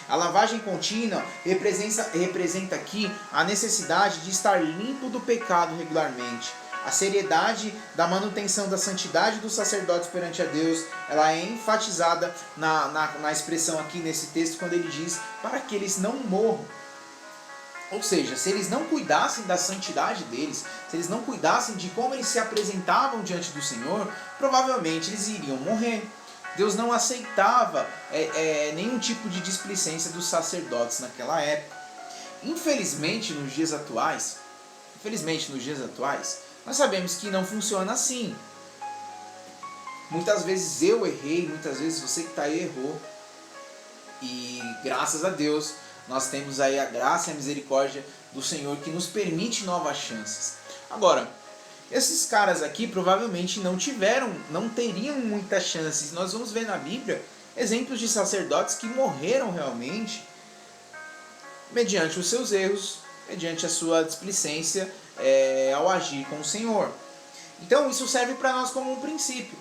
A lavagem contínua representa aqui a necessidade de estar limpo do pecado regularmente. A seriedade da manutenção da santidade dos sacerdotes perante a Deus, ela é enfatizada na expressão aqui nesse texto, quando ele diz para que eles não morram. Ou seja, se eles não cuidassem da santidade deles, se eles não cuidassem de como eles se apresentavam diante do Senhor, provavelmente eles iriam morrer. Deus não aceitava nenhum tipo de displicência dos sacerdotes naquela época. Infelizmente, nos dias atuais, nós sabemos que não funciona assim. Muitas vezes eu errei, muitas vezes você que está aí errou. E graças a Deus, nós temos aí a graça e a misericórdia do Senhor que nos permite novas chances. Agora, esses caras aqui provavelmente não teriam muitas chances. Nós vamos ver na Bíblia exemplos de sacerdotes que morreram realmente mediante os seus erros, mediante a sua displicência ao agir com o Senhor. Então isso serve para nós como um princípio.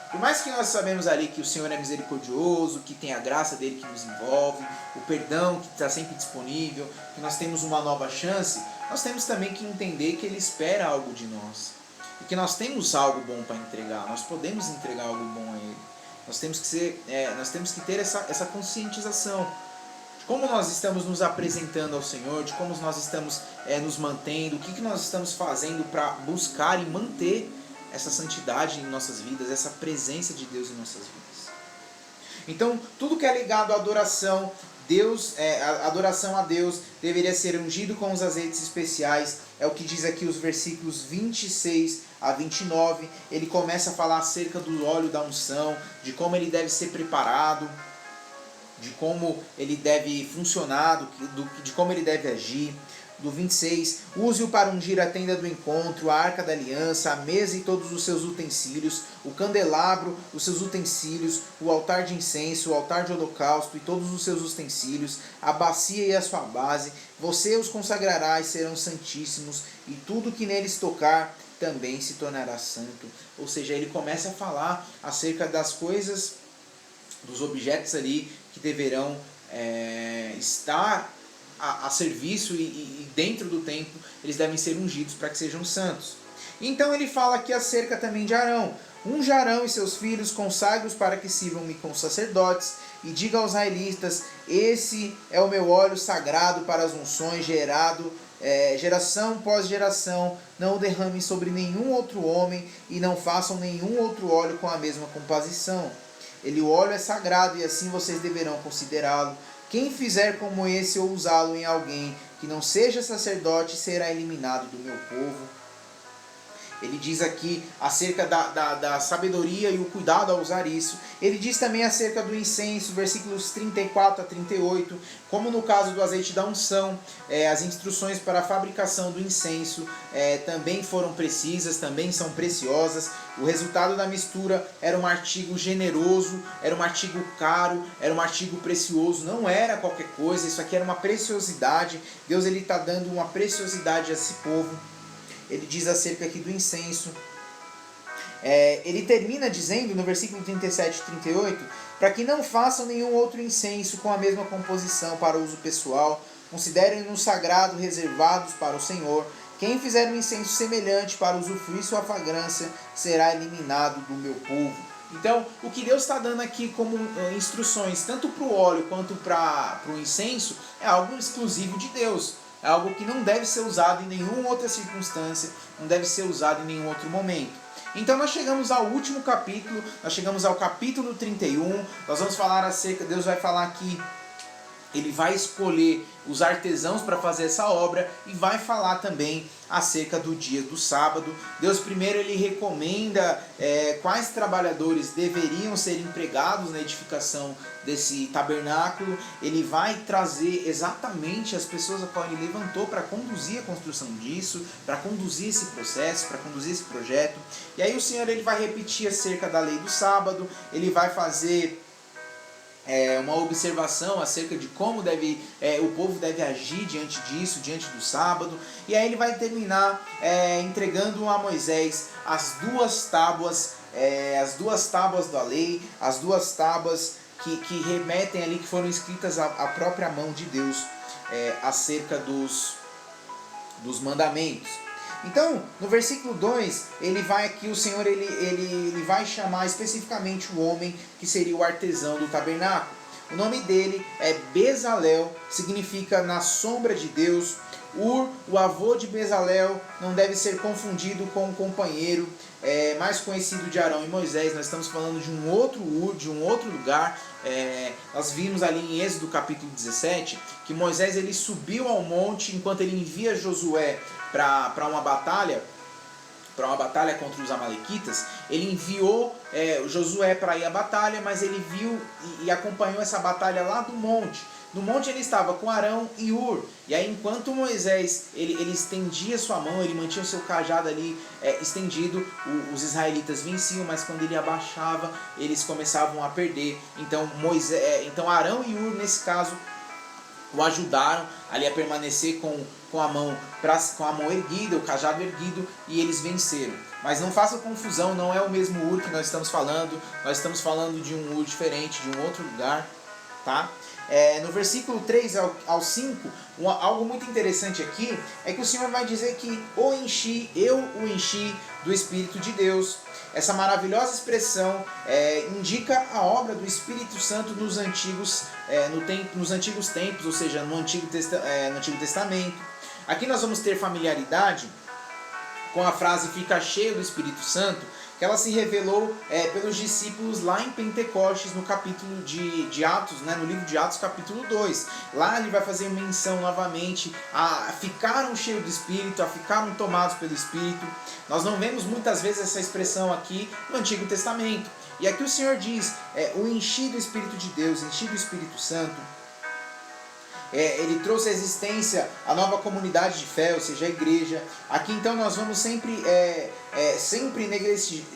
Por mais que nós sabemos ali que o Senhor é misericordioso, que tem a graça dele que nos envolve, o perdão que está sempre disponível, que nós temos uma nova chance, nós temos também que entender que ele espera algo de nós. E que nós temos algo bom para entregar, nós podemos entregar algo bom a ele. Nós temos que ter essa conscientização de como nós estamos nos apresentando ao Senhor, de como nós estamos nos mantendo, o que nós estamos fazendo para buscar e manter essa santidade em nossas vidas, essa presença de Deus em nossas vidas. Então, tudo que é ligado à adoração, adoração a Deus deveria ser ungido com os azeites especiais. É o que diz aqui os versículos 26 a 29. Ele começa a falar acerca do óleo da unção, de como ele deve ser preparado, de como ele deve funcionar, de como ele deve agir. Do 26, use-o para ungir a tenda do encontro, a arca da aliança, a mesa e todos os seus utensílios, o candelabro, os seus utensílios, o altar de incenso, o altar de holocausto e todos os seus utensílios, a bacia e a sua base. Você os consagrará e serão santíssimos, e tudo que neles tocar também se tornará santo. Ou seja, ele começa a falar acerca das coisas, dos objetos ali que deverão estar a serviço e dentro do templo, eles devem ser ungidos para que sejam santos. Então ele fala aqui acerca também de Arão. Unja Arão e seus filhos, consagre-os para que sirvam-me como sacerdotes, e diga aos israelitas: esse é o meu óleo sagrado para as unções, geração após geração, não o derramem sobre nenhum outro homem, e não façam nenhum outro óleo com a mesma composição. O óleo é sagrado, e assim vocês deverão considerá-lo. Quem fizer como esse ou usá-lo em alguém que não seja sacerdote será eliminado do meu povo. Ele diz aqui acerca da sabedoria e o cuidado ao usar isso. Ele diz também acerca do incenso, versículos 34 a 38, como no caso do azeite da unção, as instruções para a fabricação do incenso também foram precisas, também são preciosas. O resultado da mistura era um artigo generoso, era um artigo caro, era um artigo precioso, não era qualquer coisa, isso aqui era uma preciosidade. Deus está dando uma preciosidade a esse povo. Ele diz acerca aqui do incenso. Ele termina dizendo no versículo 37 e 38, para que não façam nenhum outro incenso com a mesma composição para uso pessoal, considerem-no sagrado, reservados para o Senhor. Quem fizer um incenso semelhante para usufruir sua fragrância será eliminado do meu povo. Então, o que Deus está dando aqui como instruções, tanto para o óleo quanto para o incenso, é algo exclusivo de Deus. É algo que não deve ser usado em nenhuma outra circunstância, não deve ser usado em nenhum outro momento. Então nós chegamos ao último capítulo, nós chegamos ao capítulo 31, nós vamos falar acerca, Deus vai falar aqui, ele vai escolher os artesãos para fazer essa obra e vai falar também acerca do dia do sábado. Deus primeiro ele recomenda quais trabalhadores deveriam ser empregados na edificação desse tabernáculo. Ele vai trazer exatamente as pessoas a qual ele levantou para conduzir a construção disso, para conduzir esse processo, para conduzir esse projeto. E aí o Senhor ele vai repetir acerca da lei do sábado, ele vai fazer uma observação acerca de como o povo deve agir diante disso, diante do sábado. E aí ele vai terminar entregando a Moisés as duas tábuas da lei, as duas tábuas que remetem ali, que foram escritas à própria mão de Deus acerca dos mandamentos. Então, no versículo 2, o Senhor ele vai chamar especificamente o homem que seria o artesão do tabernáculo. O nome dele é Bezalel, significa na sombra de Deus. Ur, o avô de Bezalel, não deve ser confundido com o companheiro mais conhecido de Arão e Moisés. Nós estamos falando de um outro Ur, de um outro lugar. Nós vimos ali em Êxodo capítulo 17 que Moisés ele subiu ao monte enquanto ele envia Josué para uma batalha contra os amalequitas. Ele enviou Josué para ir à batalha, mas ele viu e acompanhou essa batalha lá do monte. No monte ele estava com Arão e Ur. E aí enquanto Moisés ele estendia sua mão, ele mantinha o seu cajado ali estendido, os israelitas venciam, mas quando ele abaixava, eles começavam a perder. Então Arão e Ur, nesse caso, o ajudaram ali a permanecer com a mão erguida, o cajado erguido, e eles venceram. Mas não faça confusão, não é o mesmo Ur que nós estamos falando de um Ur diferente, de um outro lugar, tá? no versículo 3 ao 5, algo muito interessante aqui é que o Senhor vai dizer que eu o enchi do Espírito de Deus. Essa maravilhosa expressão indica a obra do Espírito Santo nos antigos tempos, ou seja, no Antigo Testamento. Aqui nós vamos ter familiaridade com a frase fica cheio do Espírito Santo, que ela se revelou pelos discípulos lá em Pentecostes, no capítulo de Atos, no livro de Atos, capítulo 2. Lá ele vai fazer menção novamente a ficaram cheios do Espírito, a ficaram tomados pelo Espírito. Nós não vemos muitas vezes essa expressão aqui no Antigo Testamento. E aqui o Senhor diz, o enchi do Espírito de Deus, enchi do Espírito Santo. Ele trouxe à existência a nova comunidade de fé, ou seja, a igreja. Aqui então nós vamos sempre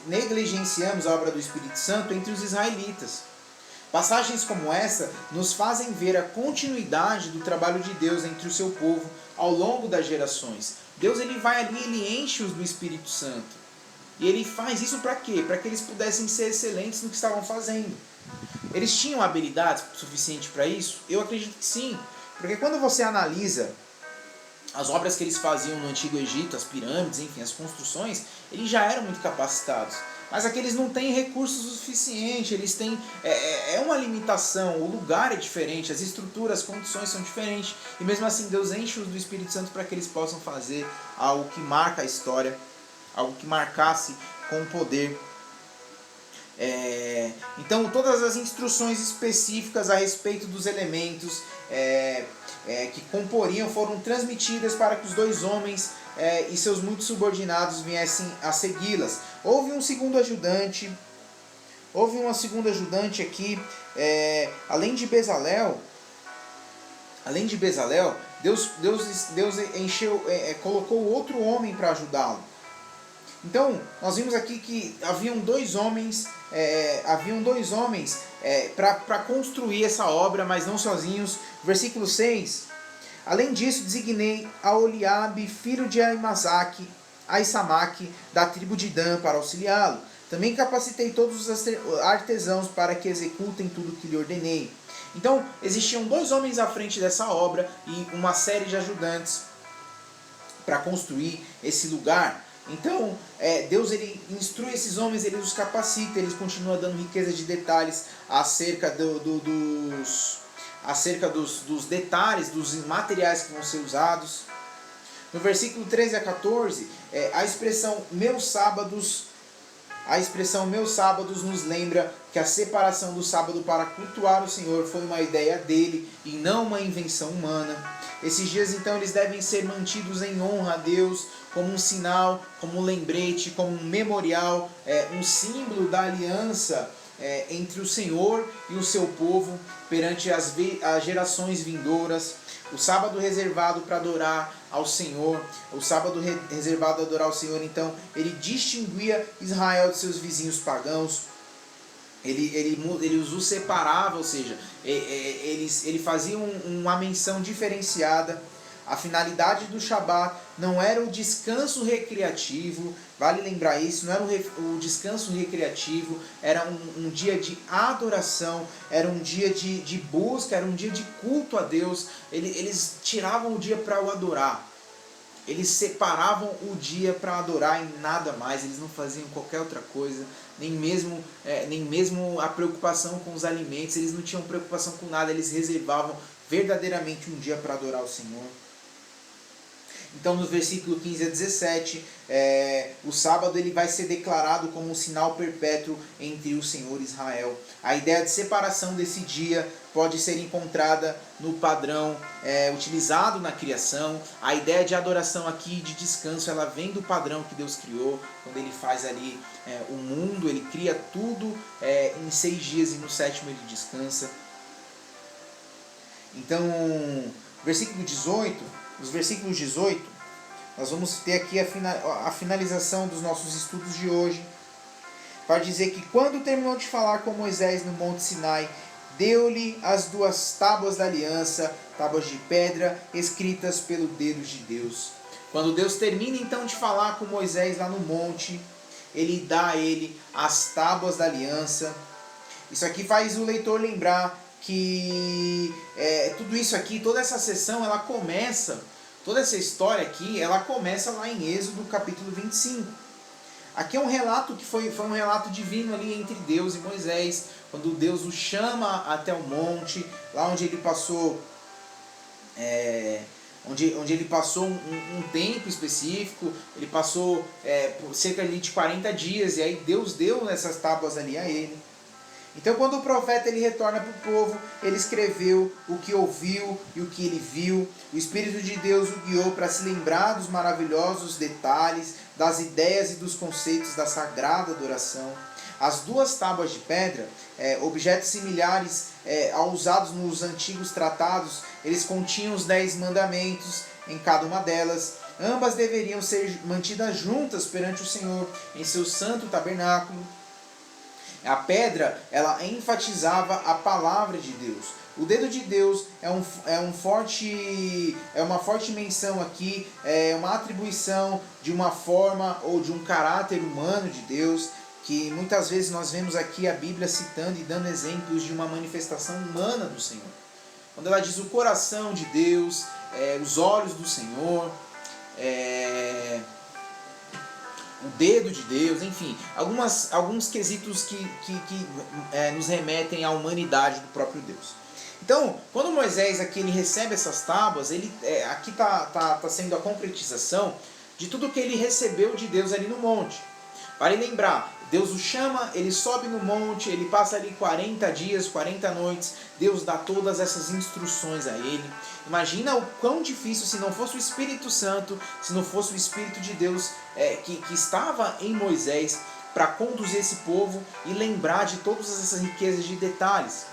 negligenciamos a obra do Espírito Santo entre os israelitas. Passagens como essa nos fazem ver a continuidade do trabalho de Deus entre o seu povo ao longo das gerações. Deus ele vai ali, ele enche-os do Espírito Santo. E ele faz isso para quê? Para que eles pudessem ser excelentes no que estavam fazendo. Eles tinham habilidade suficiente para isso? Eu acredito que sim. Porque quando você analisa as obras que eles faziam no Antigo Egito, as pirâmides, enfim, as construções, eles já eram muito capacitados. Mas aqueles não têm recursos o suficiente, eles têm uma limitação, o lugar é diferente, as estruturas, as condições são diferentes. E mesmo assim Deus enche-os do Espírito Santo para que eles possam fazer algo que marca a história, algo que marcasse com poder. Então todas as instruções específicas a respeito dos elementos que comporiam foram transmitidas para que os dois homens e seus muitos subordinados viessem a segui-las. Houve uma segunda ajudante aqui, além de Bezalel, Deus colocou outro homem para ajudá-lo. Então, nós vimos aqui que haviam dois homens para construir essa obra, mas não sozinhos. Versículo 6. Além disso, designei a Oliabe, filho de Aisamaque, da tribo de Dan, para auxiliá-lo. Também capacitei todos os artesãos para que executem tudo o que lhe ordenei. Então, existiam dois homens à frente dessa obra e uma série de ajudantes para construir esse lugar. Então, Deus ele instrui esses homens, ele os capacita, ele continua dando riqueza de detalhes acerca dos detalhes, dos materiais que vão ser usados. No versículo 13 a 14, a expressão meus sábados nos lembra que a separação do sábado para cultuar o Senhor foi uma ideia dele e não uma invenção humana. Esses dias então eles devem ser mantidos em honra a Deus como um sinal, como um lembrete, como um memorial, um símbolo da aliança entre o Senhor e o seu povo perante as gerações vindouras. O sábado reservado para adorar ao Senhor, então, ele distinguia Israel de seus vizinhos pagãos. Ele os separava, ou seja, ele fazia uma menção diferenciada. A finalidade do Shabat não era o descanso recreativo, vale lembrar isso, não era o descanso recreativo, era um dia de adoração, era um dia de busca, era um dia de culto a Deus. Eles tiravam o dia para o adorar, eles separavam o dia para adorar e nada mais, eles não faziam qualquer outra coisa, nem mesmo a preocupação com os alimentos, eles não tinham preocupação com nada, eles reservavam verdadeiramente um dia para adorar o Senhor. Então, no versículo 15 a 17, o sábado ele vai ser declarado como um sinal perpétuo entre o Senhor e Israel. A ideia de separação desse dia pode ser encontrada no padrão utilizado na criação. A ideia de adoração aqui, de descanso, ela vem do padrão que Deus criou. Quando ele faz ali o mundo, ele cria tudo em 6 dias e no 7º ele descansa. Então, versículo 18... Nos versículos 18, nós vamos ter aqui a finalização dos nossos estudos de hoje. Vai dizer que quando terminou de falar com Moisés no Monte Sinai, deu-lhe as 2 tábuas da aliança, tábuas de pedra, escritas pelo dedo de Deus. Quando Deus termina então de falar com Moisés lá no monte, ele dá a ele as tábuas da aliança. Isso aqui faz o leitor lembrar que tudo isso aqui, toda essa sessão, ela começa, toda essa história aqui, ela começa lá em Êxodo capítulo 25. Aqui é um relato que foi um relato divino ali entre Deus e Moisés, quando Deus o chama até o monte, lá onde ele passou, onde ele passou um tempo específico, ele passou por cerca ali de 40 dias, e aí Deus deu essas tábuas ali a ele. Então, quando o profeta ele retorna para o povo, ele escreveu o que ouviu e o que ele viu. O Espírito de Deus o guiou para se lembrar dos maravilhosos detalhes, das ideias e dos conceitos da sagrada adoração. As 2 tábuas de pedra, objetos similares aos usados nos antigos tratados, eles continham os 10 mandamentos em cada uma delas. Ambas deveriam ser mantidas juntas perante o Senhor em seu santo tabernáculo. A pedra, ela enfatizava a palavra de Deus. O dedo de Deus é uma forte menção aqui, é uma atribuição de uma forma ou de um caráter humano de Deus, que muitas vezes nós vemos aqui a Bíblia citando e dando exemplos de uma manifestação humana do Senhor. Quando ela diz o coração de Deus, os olhos do Senhor, o dedo de Deus, enfim, alguns quesitos que nos remetem à humanidade do próprio Deus. Então, quando Moisés aqui ele recebe essas tábuas, aqui está sendo a concretização de tudo que ele recebeu de Deus ali no monte. Vale lembrar, Deus o chama, ele sobe no monte, ele passa ali 40 dias, 40 noites, Deus dá todas essas instruções a ele. Imagina o quão difícil, se não fosse o Espírito Santo, se não fosse o Espírito de Deus que estava em Moisés para conduzir esse povo e lembrar de todas essas riquezas de detalhes.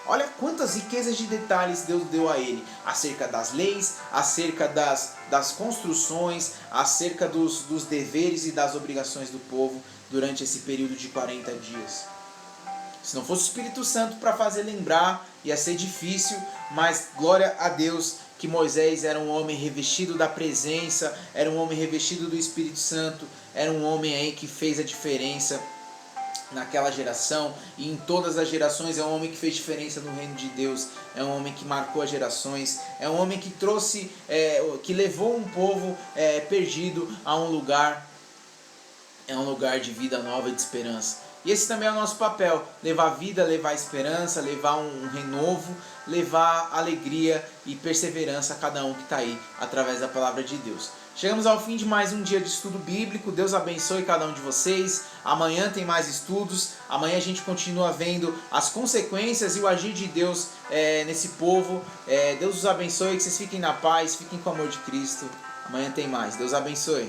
Olha quantas riquezas de detalhes Deus deu a ele, acerca das leis, acerca das construções, acerca dos deveres e das obrigações do povo durante esse período de 40 dias. Se não fosse o Espírito Santo para fazer lembrar, ia ser difícil, mas glória a Deus que Moisés era um homem revestido da presença, era um homem revestido do Espírito Santo, era um homem aí que fez a diferença naquela geração e em todas as gerações. É um homem que fez diferença no reino de Deus, é um homem que marcou as gerações, é um homem que trouxe, que levou um povo perdido a um lugar de vida nova e de esperança. E esse também é o nosso papel, levar vida, levar esperança, levar um renovo, levar alegria e perseverança a cada um que está aí através da palavra de Deus. Chegamos ao fim de mais um dia de estudo bíblico. Deus abençoe cada um de vocês. Amanhã tem mais estudos. Amanhã a gente continua vendo as consequências e o agir de Deus nesse povo. Deus os abençoe, que vocês fiquem na paz, fiquem com o amor de Cristo. Amanhã tem mais. Deus abençoe.